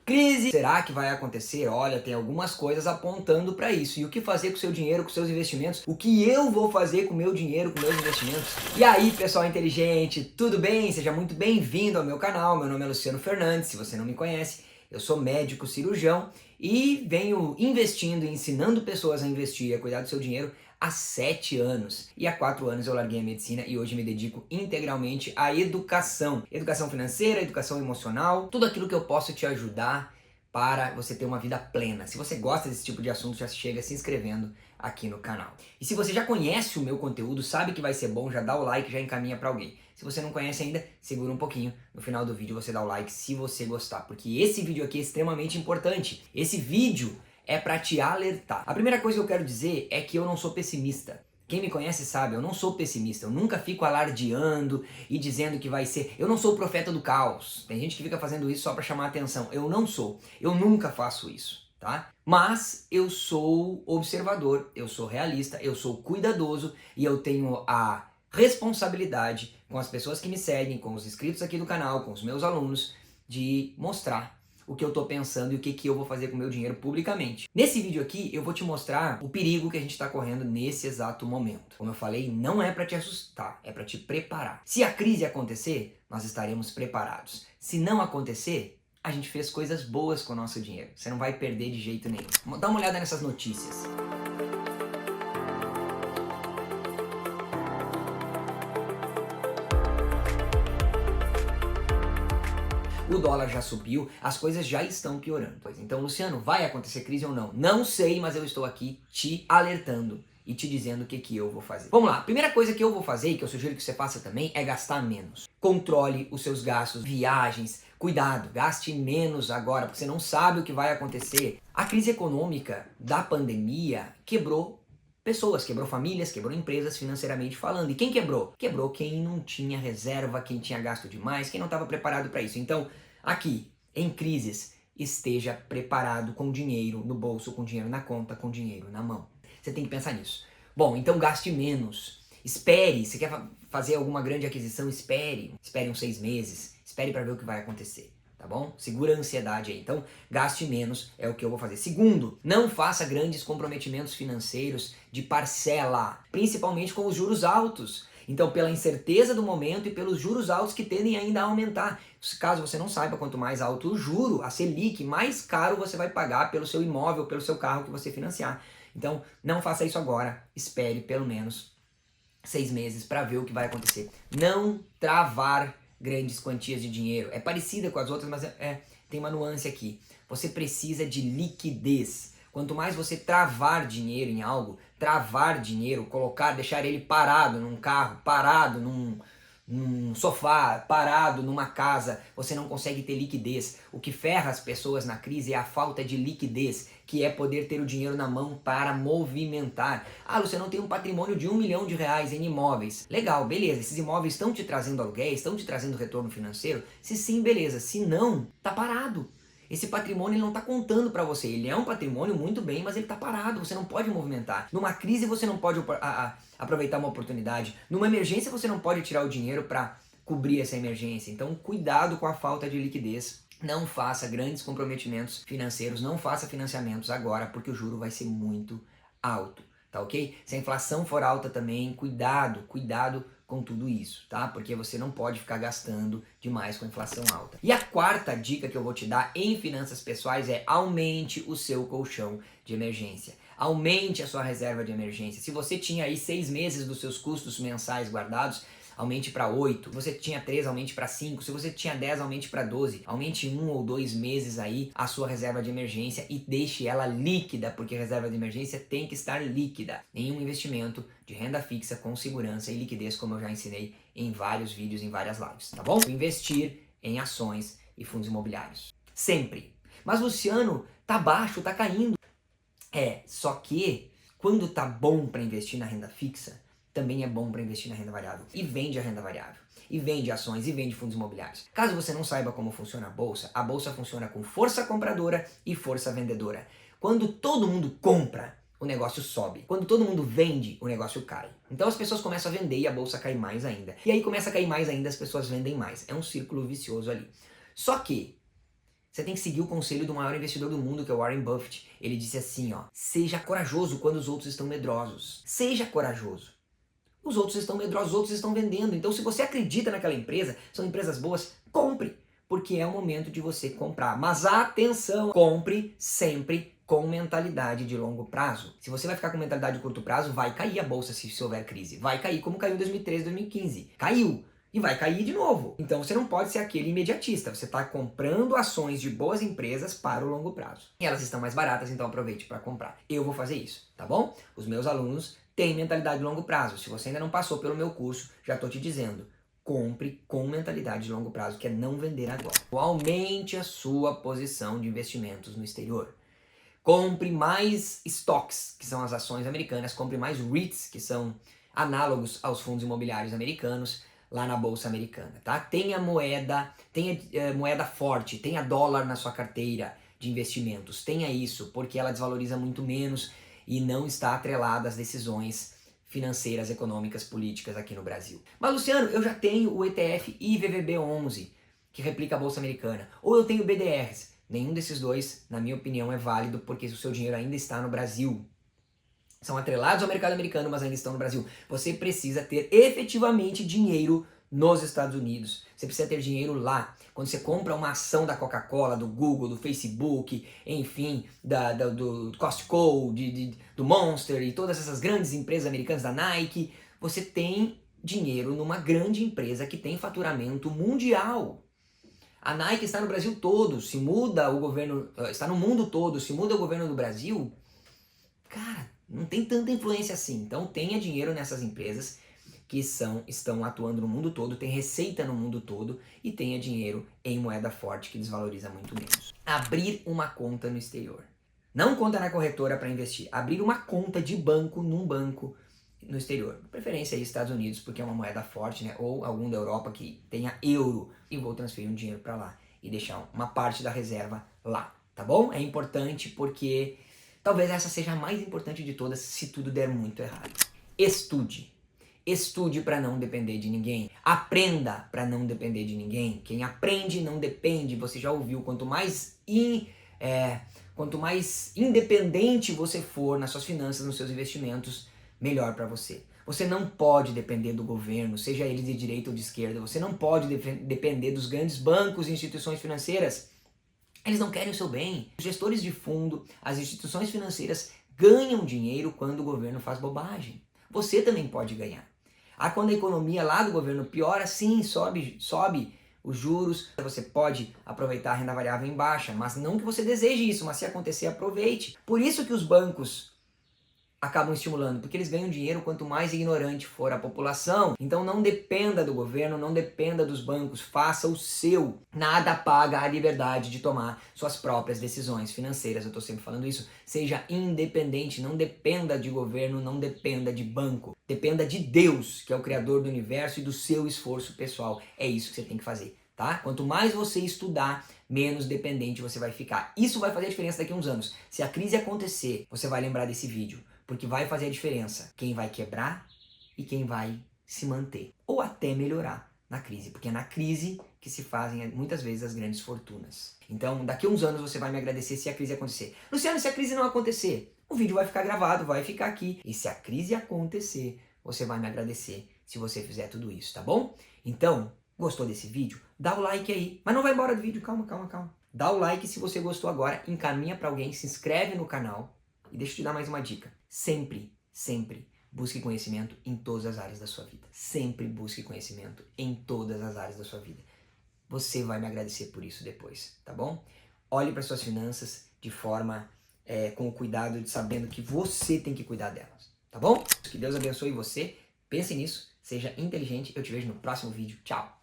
Crise, será que vai acontecer? Olha, tem algumas coisas apontando para isso. E o que fazer com o seu dinheiro, com seus investimentos? O que eu vou fazer com o meu dinheiro, com meus investimentos? E aí, pessoal inteligente, tudo bem? Seja muito bem-vindo ao meu canal. Meu nome é Luciano Fernandes, se você não me conhece, eu sou médico cirurgião e venho investindo e ensinando pessoas a investir e a cuidar do seu dinheiro há 7 anos. E há 4 anos eu larguei a medicina e hoje me dedico integralmente à educação. Educação financeira, educação emocional, tudo aquilo que eu posso te ajudar para você ter uma vida plena. Se você gosta desse tipo de assunto, já chega se inscrevendo aqui no canal. E se você já conhece o meu conteúdo, sabe que vai ser bom, já dá o like, já encaminha para alguém. Se você não conhece ainda, segura um pouquinho. No final do vídeo você dá o like se você gostar, porque esse vídeo aqui é extremamente importante. Esse vídeo é para te alertar. A primeira coisa que eu quero dizer é que eu não sou pessimista. Quem me conhece sabe, eu não sou pessimista, eu nunca fico alardeando e dizendo que vai ser. Eu não sou o profeta do caos. Tem gente que fica fazendo isso só para chamar atenção. Eu não sou. Eu nunca faço isso, tá? Mas eu sou observador, eu sou realista, eu sou cuidadoso e eu tenho a responsabilidade com as pessoas que me seguem, com os inscritos aqui do canal, com os meus alunos, de mostrar o que eu tô pensando e o que eu vou fazer com o meu dinheiro publicamente. Nesse vídeo aqui eu vou te mostrar o perigo que a gente está correndo nesse exato momento. Como eu falei, não é para te assustar, é para te preparar. Se a crise acontecer, nós estaremos preparados. Se não acontecer, a gente fez coisas boas com o nosso dinheiro. Você não vai perder de jeito nenhum. Dá uma olhada nessas notícias. O dólar já subiu, as coisas já estão piorando. Então, Luciano, vai acontecer crise ou não? Não sei, mas eu estou aqui te alertando e te dizendo o que eu vou fazer. Vamos lá, a primeira coisa que eu vou fazer e que eu sugiro que você faça também é gastar menos. Controle os seus gastos, viagens, cuidado, gaste menos agora, porque você não sabe o que vai acontecer. A crise econômica da pandemia quebrou pessoas, quebrou famílias, quebrou empresas financeiramente falando. E quem quebrou? Quebrou quem não tinha reserva, quem tinha gasto demais, quem não estava preparado para isso. Então, aqui, em crises, esteja preparado com dinheiro no bolso, com dinheiro na conta, com dinheiro na mão. Você tem que pensar nisso. Bom, então gaste menos. Espere, se quer fazer alguma grande aquisição, espere. Espere uns 6 meses, espere para ver o que vai acontecer. Tá bom? Segura a ansiedade aí. Então, gaste menos é o que eu vou fazer. Segundo, não faça grandes comprometimentos financeiros de parcela, principalmente com os juros altos. Então, pela incerteza do momento e pelos juros altos que tendem ainda a aumentar. Caso você não saiba, quanto mais alto o juro, a Selic, mais caro você vai pagar pelo seu imóvel, pelo seu carro que você financiar. Então, não faça isso agora. Espere pelo menos 6 meses para ver o que vai acontecer. Não travar grandes quantias de dinheiro. É parecida com as outras, mas tem uma nuance aqui. Você precisa de liquidez. Quanto mais você travar dinheiro em algo, travar dinheiro, deixar ele parado num carro, parado num sofá, parado numa casa, você não consegue ter liquidez. O que ferra as pessoas na crise é a falta de liquidez, que é poder ter o dinheiro na mão para movimentar. Ah, você não tem um patrimônio de R$1 milhão em imóveis. Legal, beleza, esses imóveis estão te trazendo aluguéis, estão te trazendo retorno financeiro? Se sim, beleza. Se não, tá parado. Esse patrimônio ele não está contando para você. Ele é um patrimônio muito bem, mas ele está parado. Você não pode movimentar. Numa crise você não pode aproveitar uma oportunidade. Numa emergência você não pode tirar o dinheiro para cobrir essa emergência. Então cuidado com a falta de liquidez. Não faça grandes comprometimentos financeiros. Não faça financiamentos agora porque o juro vai ser muito alto. Tá ok? Se a inflação for alta também, cuidado com tudo isso, tá? Porque você não pode ficar gastando demais com a inflação alta. E a quarta dica que eu vou te dar em finanças pessoais é aumente o seu colchão de emergência. Aumente a sua reserva de emergência. Se você tinha aí 6 meses dos seus custos mensais guardados, aumente para 8. Se você tinha 3, aumente para 5. Se você tinha 10, aumente para 12. Aumente 1 ou 2 meses aí a sua reserva de emergência e deixe ela líquida, porque a reserva de emergência tem que estar líquida. Nenhum investimento de renda fixa com segurança e liquidez, como eu já ensinei em vários vídeos, em várias lives, tá bom? Investir em ações e fundos imobiliários. Sempre. Mas Luciano, tá baixo, tá caindo. Só que quando tá bom para investir na renda fixa, também é bom para investir na renda variável. E vende a renda variável, e vende ações, e vende fundos imobiliários. Caso você não saiba como funciona a bolsa funciona com força compradora e força vendedora. Quando todo mundo compra, o negócio sobe. Quando todo mundo vende, o negócio cai. Então as pessoas começam a vender e a bolsa cai mais ainda. E aí começa a cair mais ainda, as pessoas vendem mais. É um círculo vicioso ali. Só que Você tem que seguir o conselho do maior investidor do mundo, que é o Warren Buffett. Ele disse assim, ó: seja corajoso quando os outros estão medrosos. Seja corajoso. Os outros estão medrosos, os outros estão vendendo. Então, se você acredita naquela empresa, são empresas boas, compre. Porque é o momento de você comprar. Mas atenção, compre sempre com mentalidade de longo prazo. Se você vai ficar com mentalidade de curto prazo, vai cair a bolsa se houver crise. Vai cair como caiu em 2013, 2015. Caiu. E vai cair de novo. Então você não pode ser aquele imediatista. Você está comprando ações de boas empresas para o longo prazo. E elas estão mais baratas, então aproveite para comprar. Eu vou fazer isso, tá bom? Os meus alunos têm mentalidade de longo prazo. Se você ainda não passou pelo meu curso, já estou te dizendo. Compre com mentalidade de longo prazo, que é não vender agora. Aumente a sua posição de investimentos no exterior. Compre mais stocks, que são as ações americanas. Compre mais REITs, que são análogos aos fundos imobiliários americanos, lá na bolsa americana, tá? Tenha moeda forte, tenha dólar na sua carteira de investimentos. Tenha isso, porque ela desvaloriza muito menos e não está atrelada às decisões financeiras, econômicas, políticas aqui no Brasil. Mas, Luciano, eu já tenho o ETF IVVB11, que replica a bolsa americana. Ou eu tenho BDRs. Nenhum desses dois, na minha opinião, é válido, porque o seu dinheiro ainda está no Brasil. São atrelados ao mercado americano, mas ainda estão no Brasil. Você precisa ter efetivamente dinheiro nos Estados Unidos. Você precisa ter dinheiro lá. Quando você compra uma ação da Coca-Cola, do Google, do Facebook, enfim, do Costco, do Monster e todas essas grandes empresas americanas, da Nike, você tem dinheiro numa grande empresa que tem faturamento mundial. A Nike está no Brasil todo, se muda o governo, está no mundo todo, se muda o governo do Brasil, cara, não tem tanta influência assim. Então tenha dinheiro nessas empresas que estão atuando no mundo todo, tem receita no mundo todo e tenha dinheiro em moeda forte que desvaloriza muito menos. Abrir uma conta no exterior. Não conta na corretora para investir. Abrir uma conta de banco num banco no exterior. De preferência aí Estados Unidos, porque é uma moeda forte, né? Ou algum da Europa que tenha euro. E vou transferir um dinheiro para lá e deixar uma parte da reserva lá, tá bom? É importante porque talvez essa seja a mais importante de todas se tudo der muito errado. Estude. Estude para não depender de ninguém. Aprenda para não depender de ninguém. Quem aprende não depende. Você já ouviu, quanto mais independente você for nas suas finanças, nos seus investimentos, melhor para você. Você não pode depender do governo, seja ele de direita ou de esquerda. Você não pode depender dos grandes bancos e instituições financeiras. Eles não querem o seu bem. Os gestores de fundo, as instituições financeiras ganham dinheiro quando o governo faz bobagem. Você também pode ganhar. Quando a economia lá do governo piora, sim, sobe os juros. Você pode aproveitar a renda variável em baixa, mas não que você deseje isso, mas se acontecer, aproveite. Por isso que os bancos acabam estimulando, porque eles ganham dinheiro quanto mais ignorante for a população. Então não dependa do governo, não dependa dos bancos, faça o seu. Nada paga a liberdade de tomar suas próprias decisões financeiras. Eu estou sempre falando isso. Seja independente, não dependa de governo, não dependa de banco. Dependa de Deus, que é o criador do universo, e do seu esforço pessoal. É isso que você tem que fazer, tá? Quanto mais você estudar, menos dependente você vai ficar. Isso vai fazer a diferença daqui a uns anos. Se a crise acontecer, você vai lembrar desse vídeo. Porque vai fazer a diferença quem vai quebrar e quem vai se manter. Ou até melhorar na crise. Porque é na crise que se fazem muitas vezes as grandes fortunas. Então, daqui a uns anos você vai me agradecer se a crise acontecer. Luciano, se a crise não acontecer, o vídeo vai ficar gravado, vai ficar aqui. E se a crise acontecer, você vai me agradecer se você fizer tudo isso, tá bom? Então, gostou desse vídeo? Dá o like aí. Mas não vai embora do vídeo, calma. Dá o like se você gostou agora, encaminha para alguém, se inscreve no canal. E deixa eu te dar mais uma dica. Sempre busque conhecimento em todas as áreas da sua vida. Sempre busque conhecimento em todas as áreas da sua vida. Você vai me agradecer por isso depois, tá bom? Olhe para suas finanças de forma com o cuidado de sabendo que você tem que cuidar delas, tá bom? Que Deus abençoe você. Pense nisso, seja inteligente. Eu te vejo no próximo vídeo. Tchau!